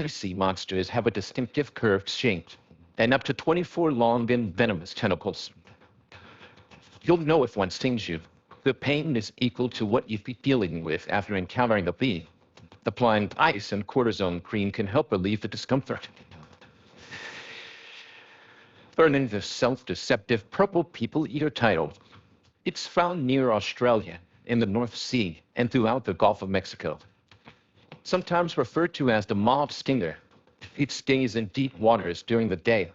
Sea monsters have a distinctive curved shape and up to 24 long and venomous tentacles. You'll know if one stings you. The pain is equal to what you'd be dealing with after encountering a bee. Applying ice and cortisone cream can help relieve the discomfort. Earning the self-deceptive purple people eater title. It's found near Australia, in the North Sea, and throughout the Gulf of Mexico. Sometimes referred to as the mob stinger, it stays in deep waters during the day,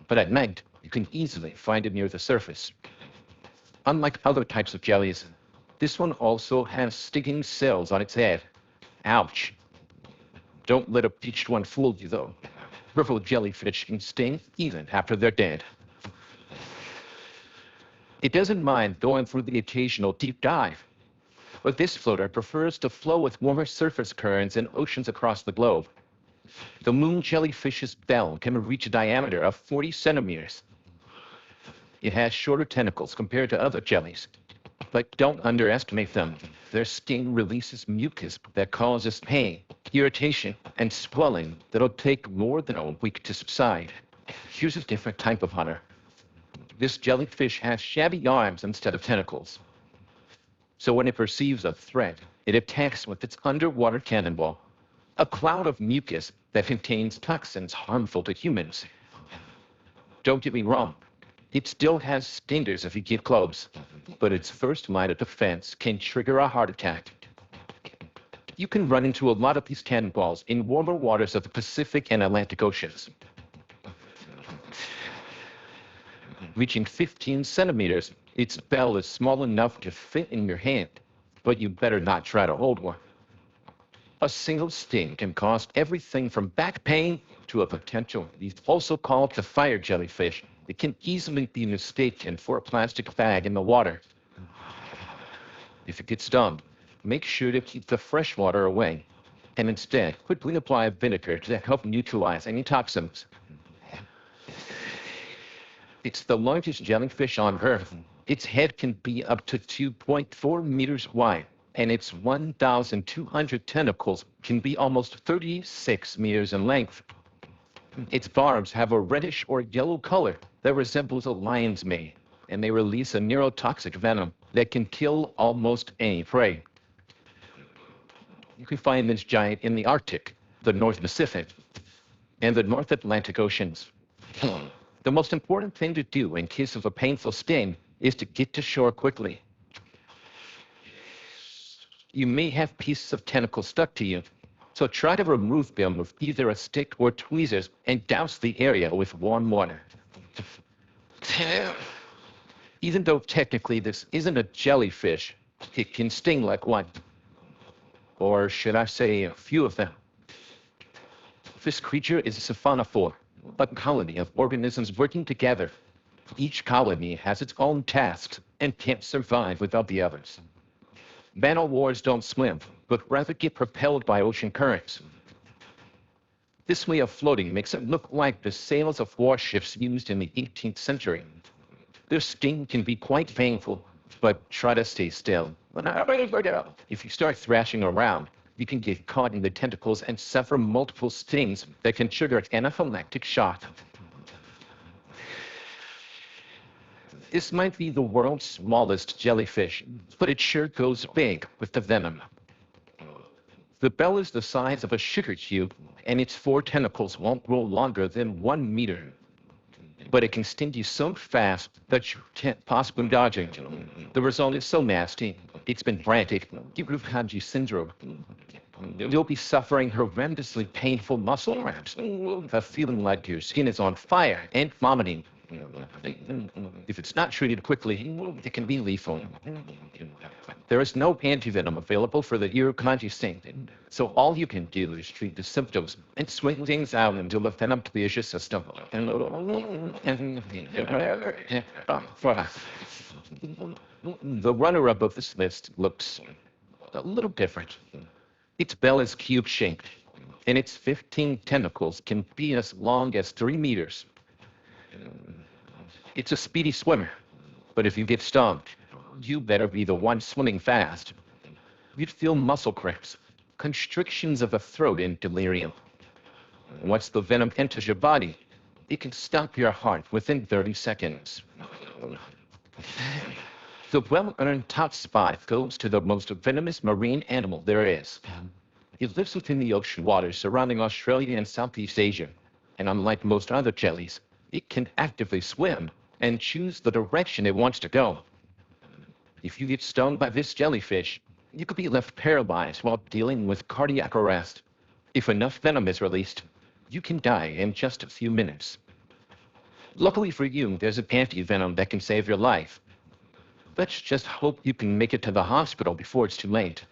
but at night you can easily find it near the surface. Unlike other types of jellies, this one also has stinging cells on its head. Ouch. Don't let a bleached one fool you, though. River jellyfish can sting even after they're dead. It doesn't mind going through the occasional deep dive, but this floater prefers to flow with warmer surface currents in oceans across the globe. The moon jellyfish's bell can reach a diameter of 40 centimeters. It has shorter tentacles compared to other jellies, but don't underestimate them. Their sting releases mucus that causes pain, irritation, and swelling that'll take more than a week to subside. Here's a different type of hunter. This jellyfish has shabby arms instead of tentacles. So when it perceives a threat, it attacks with its underwater cannonball, a cloud of mucus that contains toxins harmful to humans. Don't get me wrong, it still has stingers if you get close, but its first line of defense can trigger a heart attack. You can run into a lot of these cannonballs in warmer waters of the Pacific and Atlantic Oceans. Reaching 15 centimeters, its bell is small enough to fit in your hand, but you better not try to hold one. A single sting can cause everything from back pain to a potential, also called the fire jellyfish. It can easily be mistaken for a plastic bag in the water. If it gets stung, make sure to keep the fresh water away, and instead quickly apply vinegar to help neutralize any toxins. It's the largest jellyfish on Earth. Its head can be up to 2.4 meters wide, and its 1,200 tentacles can be almost 36 meters in length. Its barbs have a reddish or yellow color that resembles a lion's mane, and they release a neurotoxic venom that can kill almost any prey. You can find this giant in the Arctic, the North Pacific, and the North Atlantic Oceans. The most important thing to do in case of a painful sting is to get to shore quickly. You may have pieces of tentacle stuck to you, so try to remove them with either a stick or tweezers and douse the area with warm water. Even though technically this isn't a jellyfish, it can sting like one. Or should I say a few of them. This creature is a siphonophore, a colony of organisms working together. Each colony has its own tasks and can't survive without the others. Man-o'-wars don't swim, but rather get propelled by ocean currents. This way of floating makes it look like the sails of warships used in the 18th century. Their sting can be quite painful, but try to stay still. If you start thrashing around, you can get caught in the tentacles and suffer multiple stings that can trigger an anaphylactic shock. This might be the world's smallest jellyfish, but it sure goes big with the venom. The bell is the size of a sugar cube, and its 4 tentacles won't grow longer than 1 meter. But it can sting you so fast that you can't possibly dodge it. The result is so nasty, it's been frantic. Kanji syndrome. You'll be suffering horrendously painful muscle cramps, a feeling like your skin is on fire, and vomiting. If it's not treated quickly, it can be lethal. There is no antivenom available for the Kanji sting, so all you can do is treat the symptoms and swing things out until the venom clears your system. The runner-up of this list looks a little different. Its bell is cube-shaped, and its 15 tentacles can be as long as 3 meters. It's a speedy swimmer, but if you get stung, you better be the one swimming fast. You'd feel muscle cramps, constrictions of the throat, and delirium. Once the venom enters your body, it can stop your heart within 30 seconds. The well-earned top spot goes to the most venomous marine animal there is. It lives within the ocean waters surrounding Australia and Southeast Asia, and unlike most other jellies, it can actively swim and choose the direction it wants to go. If you get stung by this jellyfish, you could be left paralyzed while dealing with cardiac arrest. If enough venom is released, you can die in just a few minutes. Luckily for you, there's an anti-venom that can save your life. Let's just hope you can make it to the hospital before it's too late.